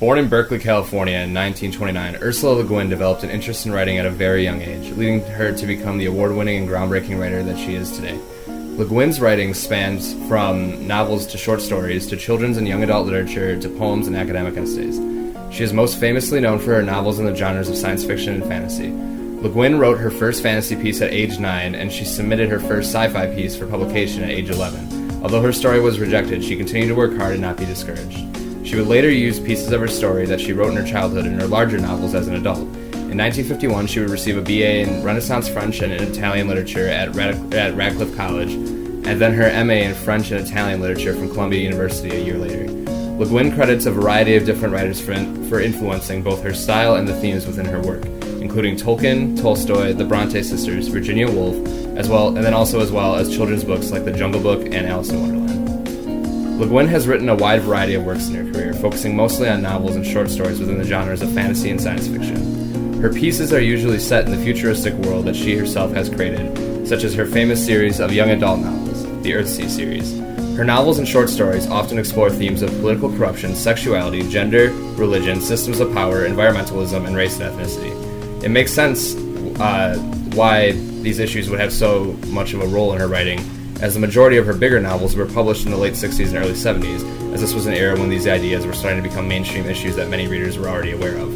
Born in Berkeley, California in 1929, Ursula Le Guin developed an interest in writing at a very young age, leading her to become the award-winning and groundbreaking writer that she is today. Le Guin's writing spans from novels to short stories to children's and young adult literature to poems and academic essays. She is most famously known for her novels in the genres of science fiction and fantasy. Le Guin wrote her first fantasy piece at age 9, and she submitted her first sci-fi piece for publication at age 11. Although her story was rejected, she continued to work hard and not be discouraged. She would later use pieces of her story that she wrote in her childhood in her larger novels as an adult. In 1951, she would receive a BA in Renaissance French and Italian literature at Radcliffe College, and then her MA in French and Italian literature from Columbia University a year later. Le Guin credits a variety of different writers for influencing both her style and the themes within her work, including Tolkien, Tolstoy, the Bronte sisters, Virginia Woolf, as well as children's books like The Jungle Book and Alice in Wonderland. Le Guin has written a wide variety of works in her career, focusing mostly on novels and short stories within the genres of fantasy and science fiction. Her pieces are usually set in the futuristic world that she herself has created, such as her famous series of young adult novels, the Earthsea series. Her novels and short stories often explore themes of political corruption, sexuality, gender, religion, systems of power, environmentalism, and race and ethnicity. It makes sense why these issues would have so much of a role in her writing, as the majority of her bigger novels were published in the late 60s and early 70s, as this was an era when these ideas were starting to become mainstream issues that many readers were already aware of.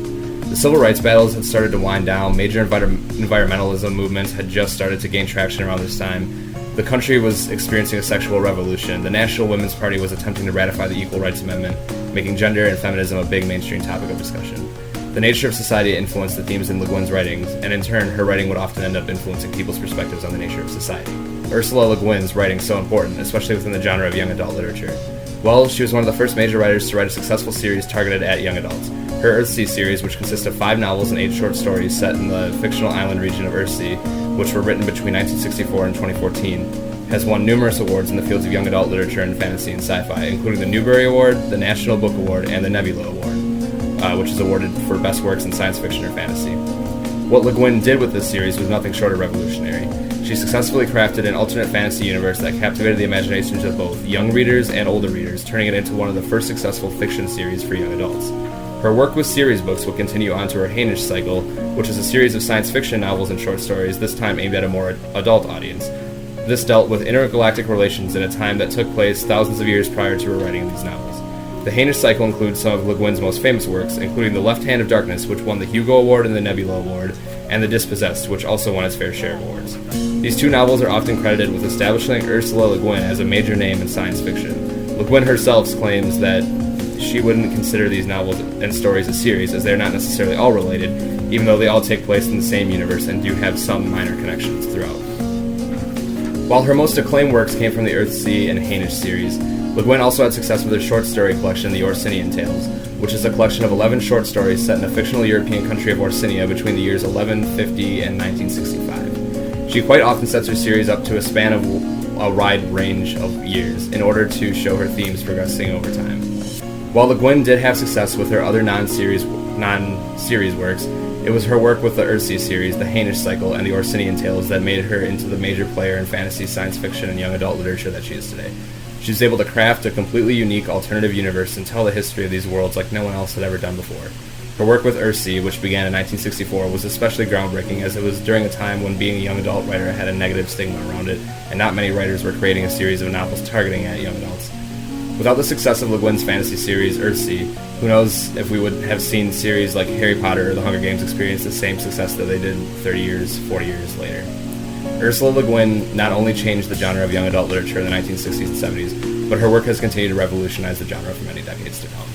The civil rights battles had started to wind down, major environmentalism movements had just started to gain traction around this time, the country was experiencing a sexual revolution, the National Women's Party was attempting to ratify the Equal Rights Amendment, making gender and feminism a big mainstream topic of discussion. The nature of society influenced the themes in Le Guin's writings, and in turn, her writing would often end up influencing people's perspectives on the nature of society. Ursula Le Guin's writing so important, especially within the genre of young adult literature? Well, she was one of the first major writers to write a successful series targeted at young adults. Her Earthsea series, which consists of 5 novels and 8 short stories set in the fictional island region of Earthsea, which were written between 1964 and 2014, has won numerous awards in the fields of young adult literature and fantasy and sci-fi, including the Newbery Award, the National Book Award, and the Nebula Award, which is awarded for best works in science fiction or fantasy. What Le Guin did with this series was nothing short of revolutionary. She successfully crafted an alternate fantasy universe that captivated the imaginations of both young readers and older readers, turning it into one of the first successful fiction series for young adults. Her work with series books will continue on to her Hainish cycle, which is a series of science fiction novels and short stories, this time aimed at a more adult audience. This dealt with intergalactic relations in a time that took place thousands of years prior to her writing these novels. The Hainish cycle includes some of Le Guin's most famous works, including The Left Hand of Darkness, which won the Hugo Award and the Nebula Award, and The Dispossessed, which also won its fair share of awards. These 2 novels are often credited with establishing Ursula Le Guin as a major name in science fiction. Le Guin herself claims that she wouldn't consider these novels and stories a series, as they are not necessarily all related, even though they all take place in the same universe and do have some minor connections throughout. While her most acclaimed works came from the Earthsea and Hainish series, Le Guin also had success with her short story collection, The Orsinian Tales, which is a collection of 11 short stories set in the fictional European country of Orsinia between the years 1150 and 1965. She quite often sets her series up to a span of a wide range of years in order to show her themes progressing over time. While Le Guin did have success with her other non-series works, it was her work with the Earthsea series, the Hainish cycle, and the Orsinian Tales that made her into the major player in fantasy, science fiction, and young adult literature that she is today. She was able to craft a completely unique alternative universe and tell the history of these worlds like no one else had ever done before. Her work with Earthsea, which began in 1964, was especially groundbreaking as it was during a time when being a young adult writer had a negative stigma around it, and not many writers were creating a series of novels targeting at young adults. Without the success of Le Guin's fantasy series, Earthsea, who knows if we would have seen series like Harry Potter or The Hunger Games experience the same success that they did 30 years, 40 years later. Ursula Le Guin not only changed the genre of young adult literature in the 1960s and 70s, but her work has continued to revolutionize the genre for many decades to come.